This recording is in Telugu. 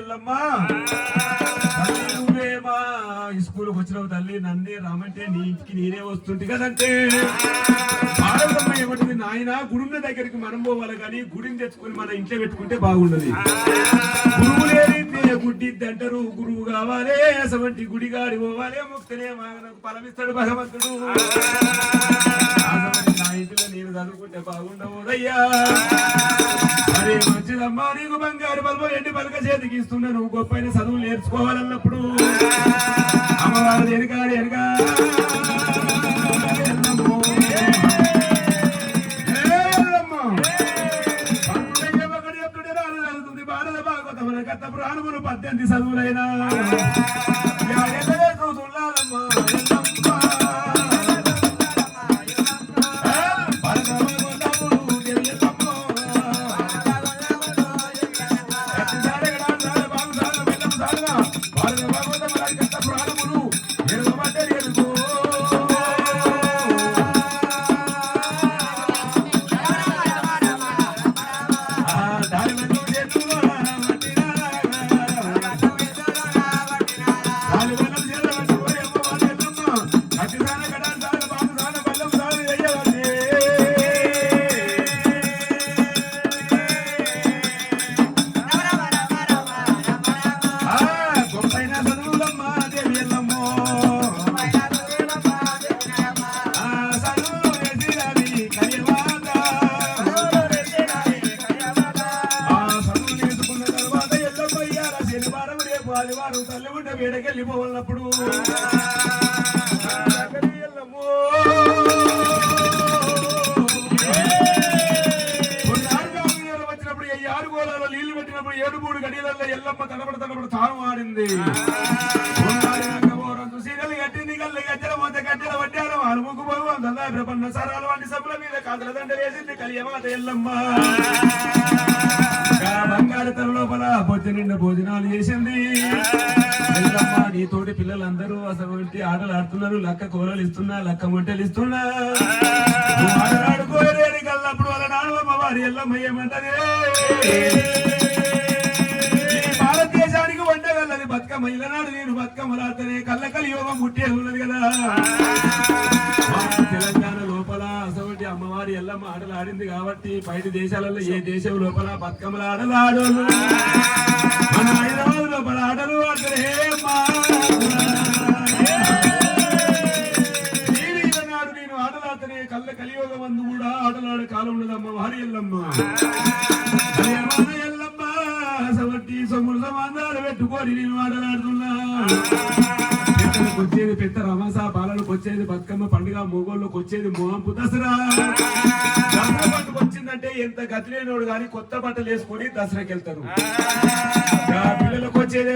ఎల్లమ్మ నువ్వేమా స్కూల్కి వచ్చినావు తల్లి నన్నే రామంటే నీ ఇంటికి నేనే వస్తుంటే కదంటే భారతమ్మ ఏమంటుంది నాయన గుడున్న దగ్గరికి మనం పోవాలి కానీ గుడిని తెచ్చుకొని మన ఇంట్లో పెట్టుకుంటే బాగుండదు గురువు లేని గుడ్డిద్ది అంటారు గురువు కావాలి అసవంటి గుడి గాడి పోవాలి ముక్తనే నాకు ఫలమిస్తాడు భగవంతుడు నా ఇంటిలో నేను చదువుకుంటే బాగుండవుదయ్యా అరే మంచిదమ్మా నీకు బంగారు బల్బ ఎండి పలక చేతికి ఇస్తున్నా నువ్వు గొప్ప చదువులు నేర్చుకోవాలన్నప్పుడు అమ్మవారు ఎనగాడు ఎనగా భారత భాగవతమున గత పురాణములు 18 చదువులైనా ఆదివారం తల్లి ఉంటే వేడకెళ్ళిపోవాలన్నప్పుడు వచ్చినప్పుడు ఈ 6 గోళాల్లో నీళ్లు పెట్టినప్పుడు 7 గడియలలో ఎల్లమ్మ తనబడి తాను ఆడింది సీరలు కట్టింది కళ్ళు గజ్జల మొత్త గజ్జల పట్టారు అనుముకు ప్రపన్న సరాలు వంటి సభల మీద కాదల దండ వేసింది కలియమాత ఎల్లమ్మ బంగారు తల లోపల పొద్దు నిండా భోజనాలు చేసింది ఎల్లమ్మ నీతోటి పిల్లలందరూ అసలు ఆటలు ఆడుతున్నారు లక్క కూరలు ఇస్తున్నా లక్క మొట్టెలు ఇస్తున్నా ఆటలాడుకోలేని కల్లప్పుడు వాళ్ళ నాన్నమ్మ వారి ఎల్లమ్మ ఏమంటది భారతదేశానికి వంటగల్లది బతుకమ్మ ఇల్లనాడు నేను బతుకమ్మలాడితేనే కళ్ళకలి యోగం ముట్టేది ఉన్నది కదా తెలంగాణ లోపల అసలు అమ్మవారి ఎల్లమ్మ ఆటలు ఆడింది కాబట్టి బయట దేశాలలో ఏ దేశం లోపల బతుకమ్మల ఆటలు ఆడు మన హైదరాబాద్ లోపల ఆటలు ఆడతారు నాడు నేను ఆటలు ఆడితేనే కళ్ళ కలియోగం అందు కూడా ఆటలాడే కాలం ఉన్నది అమ్మవారి ఎల్లమ్మ ఎల్లమ్మ అసలు సొమ్ములు సమాధానాలు పెట్టుకొని నేను ఆటలాడుతున్నా వచ్చేది పెద్ద రమసా బాలలకు వచ్చేది బతుకమ్మ పండుగ మొగోళ్ళకి వచ్చేది మోహంపు దసరా పండుగ వచ్చిందంటే ఎంత గతి లేనోడు కానీ కొత్త బట్టలు వేసుకొని దసరాకి వెళ్తారు పిల్లలకు వచ్చేది